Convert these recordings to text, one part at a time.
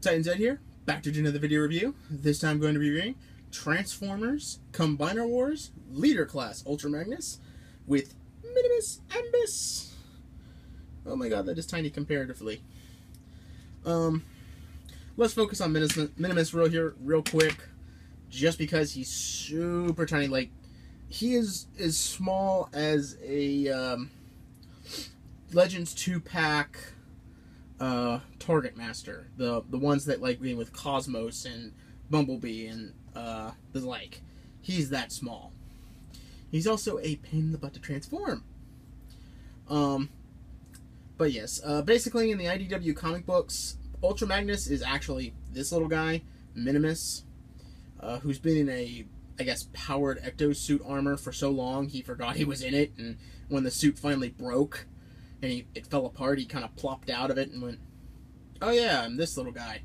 Titans Ed here, back to do another video review. This time I'm going to be reviewing Transformers Combiner Wars Leader Class Ultra Magnus with Minimus Ambus. Oh my god, that is tiny comparatively. Let's focus on Minimus real quick, just because he's super tiny. Like, he is as small as a Legends 2-pack Target Master, the ones that like being with Cosmos and Bumblebee and the like. He's that small. He's also a pain in the butt to transform. But yes, basically in the IDW comic books, Ultra Magnus is actually this little guy, Minimus, who's been in a, I guess, powered ecto-suit armor for so long he forgot he was in it, and when the suit finally broke and it fell apart, he kind of plopped out of it and went, oh yeah, I'm this little guy.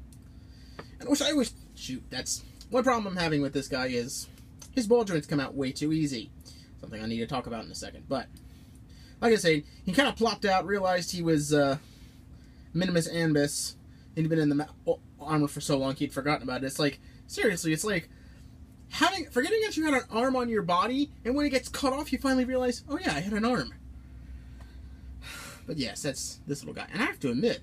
And I wish, shoot, that's one problem I'm having with this guy is his ball joints come out way too easy. Something I need to talk about in a second. But, like I say, he kind of plopped out, realized he was Minimus Ambus, and he'd been in the armor for so long he'd forgotten about it. It's like, seriously, it's like forgetting that you had an arm on your body, and when it gets cut off, you finally realize, oh yeah, I had an arm. But yes, that's this little guy. And I have to admit,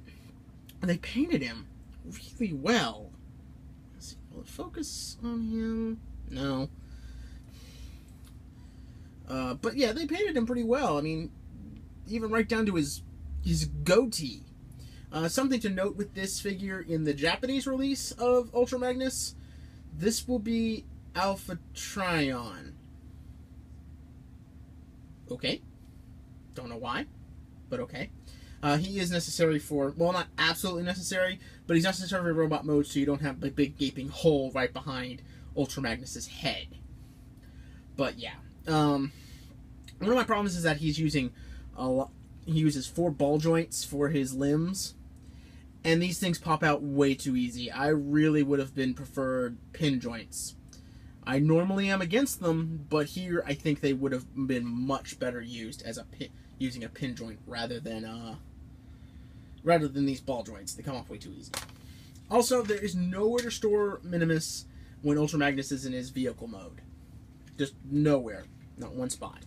they painted him really well. Let's see, will it focus on him? No. But yeah, they painted him pretty well. I mean, even right down to his goatee. Something to note with this figure in the Japanese release of Ultra Magnus, this will be Alpha Trion. Okay. Don't know why, but okay. He is necessary for, well, not absolutely necessary, but he's necessary for robot mode so you don't have a big gaping hole right behind Ultra Magnus's head. But yeah. One of my problems is that he's using he uses 4 ball joints for his limbs, and these things pop out way too easy. I really would have preferred pin joints. I normally am against them, but here I think they would have been much better used as using a pin joint rather than these ball joints. They come off way too easy. Also, there is nowhere to store Minimus when Ultra Magnus is in his vehicle mode. Just nowhere. Not one spot.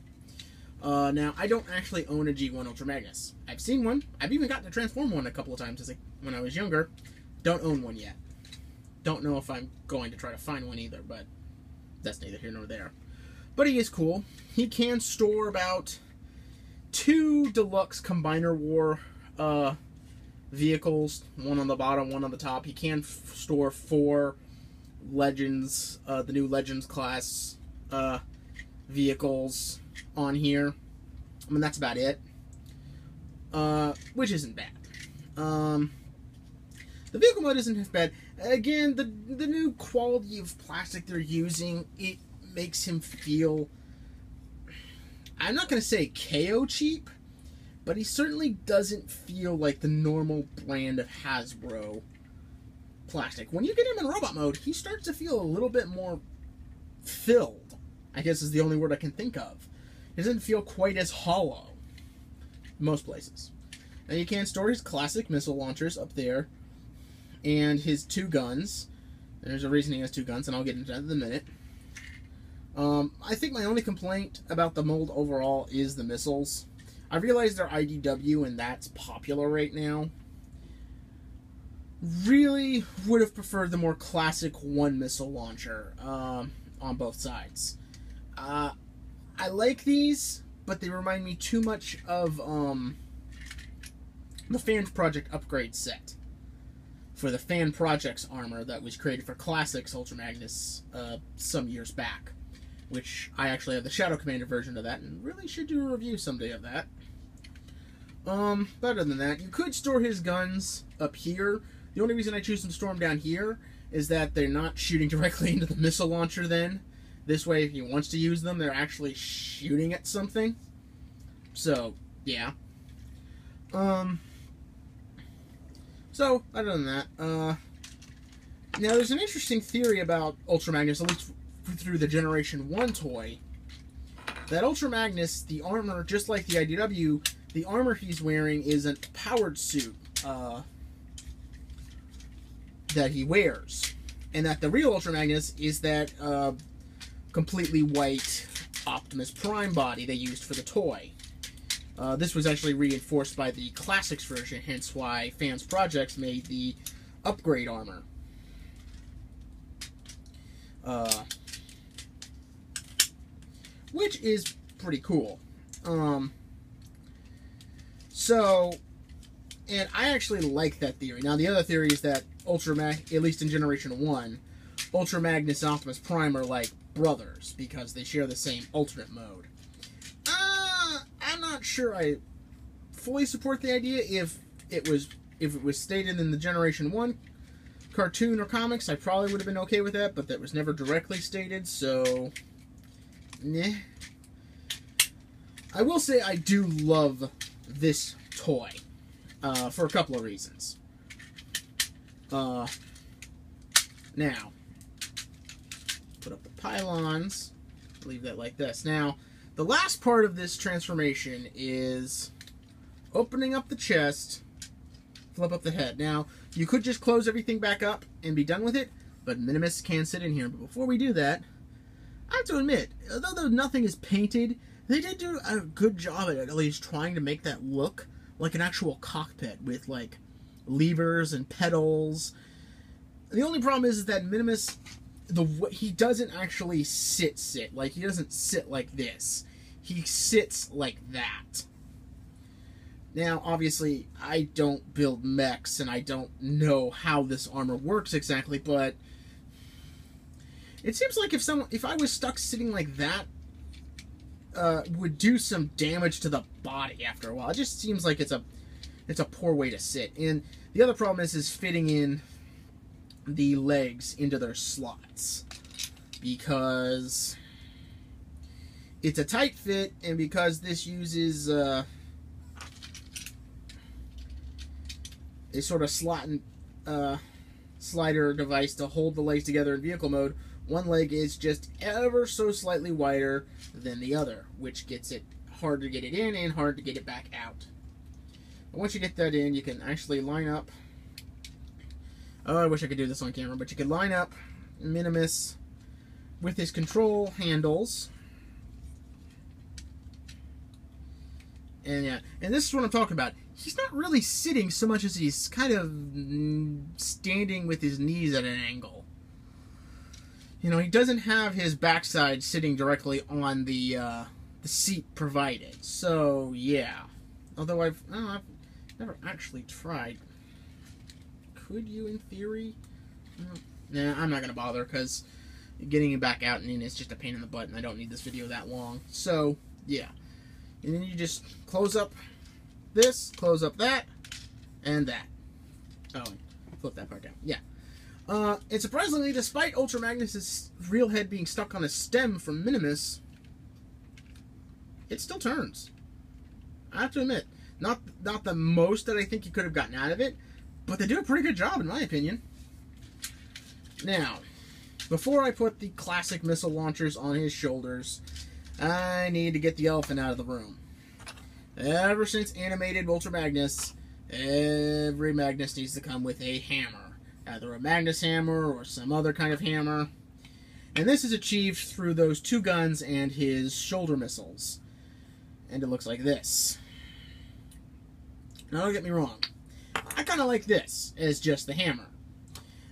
Now, I don't actually own a G1 Ultra Magnus. I've seen one. I've even gotten to transform one a couple of times when I was younger. Don't own one yet. Don't know if I'm going to try to find one either, but that's neither here nor there. But he is cool. He can store about 2 deluxe Combiner War vehicles. One on the bottom, one on the top. He can store 4 Legends, the new Legends class vehicles on here. I mean, that's about it. Which isn't bad. The vehicle mode isn't half bad. Again, the new quality of plastic they're using, it makes him feel, I'm not going to say KO cheap, but he certainly doesn't feel like the normal brand of Hasbro plastic. When you get him in robot mode, he starts to feel a little bit more filled, I guess is the only word I can think of. It doesn't feel quite as hollow in most places. Now you can store his classic missile launchers up there, and his 2 guns. There's a reason he has 2 guns, and I'll get into that in a minute. I think my only complaint about the mold overall is the missiles. I realize they're IDW, and that's popular right now. Really would have preferred the more classic 1 missile launcher on both sides. I like these, but they remind me too much of the Fan Project upgrade set for the Fan Projects armor that was created for Classics Ultra Magnus some years back, which I actually have the Shadow Commander version of that, and really should do a review someday of that. But other than that, you could store his guns up here. The only reason I choose to store them down here is that they're not shooting directly into the missile launcher then. This way, if he wants to use them, they're actually shooting at something. So, yeah. So, other than that, now there's an interesting theory about Ultra Magnus, at least through the Generation 1 toy, that Ultra Magnus, the armor, just like the IDW, the armor he's wearing is a powered suit. that he wears. And that the real Ultra Magnus is that completely white Optimus Prime body they used for the toy. This was actually reinforced by the Classics version, hence why Fans Projects made the upgrade armor. Which is pretty cool. And I actually like that theory. Now, the other theory is that at least in Generation 1, Ultra Magnus and Optimus Prime are like brothers because they share the same alternate mode. I'm not sure I fully support the idea. If it was stated in the Generation 1 cartoon or comics, I probably would have been okay with that, but that was never directly stated, so nah. I will say I do love this toy for a couple of reasons. Now, put up the pylons, leave that like this. Now, the last part of this transformation is opening up the chest, flip up the head. Now, you could just close everything back up and be done with it, but Minimus can sit in here. But before we do that, I have to admit, although nothing is painted, they did do a good job at least trying to make that look like an actual cockpit with, like, levers and pedals. The only problem is that Minimus, he doesn't actually sit. Like, he doesn't sit like this. He sits like that. Now, obviously, I don't build mechs, and I don't know how this armor works exactly, but it seems like if I was stuck sitting like that, would do some damage to the body after a while. It just seems like it's a poor way to sit. And the other problem is fitting in the legs into their slots, because it's a tight fit, and because this uses a sort of slot and slider device to hold the legs together in vehicle mode, one leg is just ever so slightly wider than the other, which gets it hard to get it in and hard to get it back out. But once you get that in, you can actually line up. Oh, I wish I could do this on camera, but you can line up Minimus with his control handles. And yeah, and this is what I'm talking about. He's not really sitting so much as he's kind of standing with his knees at an angle. You know, he doesn't have his backside sitting directly on the seat provided. So, yeah. Although I've never actually tried. Could you, in theory? Nah, I'm not going to bother, because getting it back out and in is just a pain in the butt, and I don't need this video that long. So, yeah. And then you just close up this, close up that, and that. Oh, and flip that part down. Yeah. And surprisingly, despite Ultra Magnus' real head being stuck on a stem from Minimus, it still turns. I have to admit, not the most that I think you could have gotten out of it, but they do a pretty good job, in my opinion. Now, before I put the classic missile launchers on his shoulders, I need to get the elephant out of the room. Ever since animated Ultra Magnus, every Magnus needs to come with a hammer. Either a Magnus hammer or some other kind of hammer. And this is achieved through those two guns and his shoulder missiles. And it looks like this. Now, don't get me wrong. I kind of like this as just the hammer.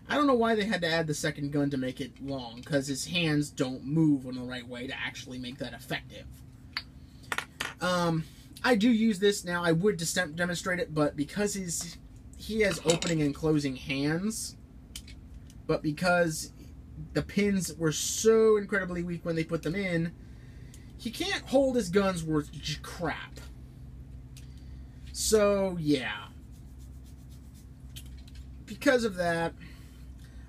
I don't know why they had to add the second gun to make it long, because his hands don't move in the right way to actually make that effective. I do use this now. I would demonstrate it, but because he has opening and closing hands, but because the pins were so incredibly weak when they put them in, he can't hold his guns worth crap. So, yeah. Because of that,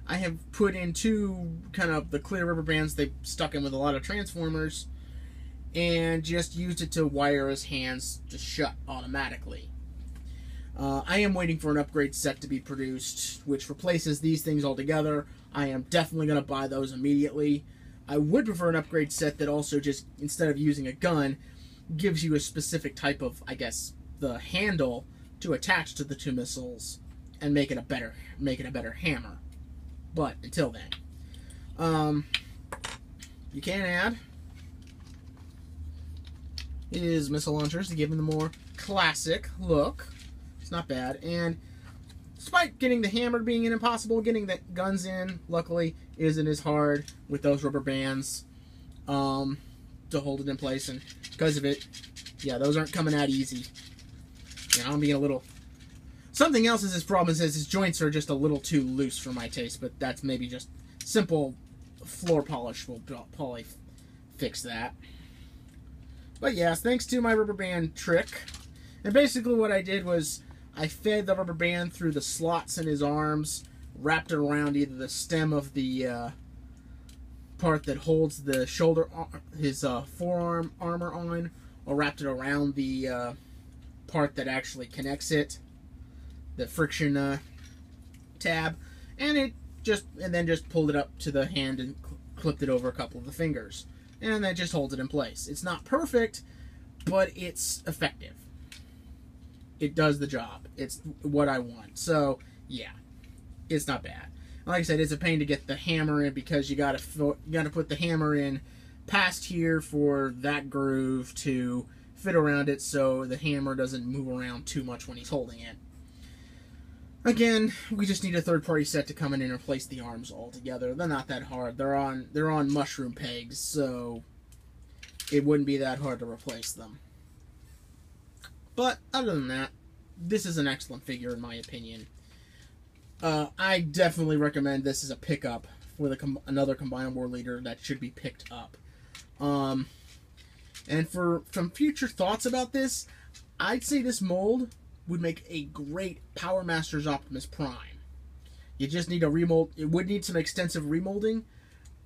I have put in two kind of the clear rubber bands they stuck in with a lot of Transformers, and just used it to wire his hands to shut automatically. I am waiting for an upgrade set to be produced, which replaces these things altogether. I am definitely going to buy those immediately. I would prefer an upgrade set that also just, instead of using a gun, gives you a specific type of, I guess, the handle to attach to the two missiles, and make it a better hammer. But until then, you can add his missile launchers to give him the more classic look. It's not bad. And despite getting the hammer being impossible, getting the guns in, luckily, isn't as hard with those rubber bands to hold it in place. And because of it, yeah, those aren't coming out easy. You know, I'm being a little... Something else is his problem is his joints are just a little too loose for my taste, but that's maybe just simple floor polish will probably fix that. But yes, thanks to my rubber band trick. And basically what I did was I fed the rubber band through the slots in his arms, wrapped it around either the stem of the part that holds the shoulder, his forearm armor on, or wrapped it around the part that actually connects it, the friction tab, and then just pulled it up to the hand and clipped it over a couple of the fingers, and that just holds it in place. It's not perfect, but it's effective. It does the job. It's what I want. So yeah, it's not bad. Like I said, it's a pain to get the hammer in because you gotta put the hammer in past here for that groove to fit around it, so the hammer doesn't move around too much when he's holding it. Again, we just need a third-party set to come in and replace the arms altogether. They're not that hard. They're on mushroom pegs, so it wouldn't be that hard to replace them. But other than that, this is an excellent figure in my opinion. I definitely recommend this as a pickup for another Combined War Leader that should be picked up. And for some future thoughts about this, I'd say this mold would make a great Power Masters Optimus Prime. You just need a remold. It would need some extensive remolding,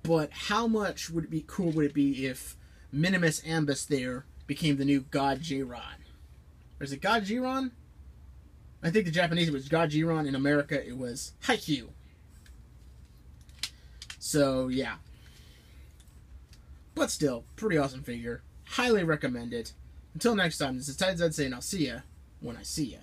but how much would it be cool would it be if Minimus Ambus there became the new God Jiron? Or is it God Jiron? I think the Japanese it was God Jiron. In America it was Haikyuu. So yeah. But still, pretty awesome figure. Highly recommend it. Until next time, this is TideZed saying I'll see ya when I see ya.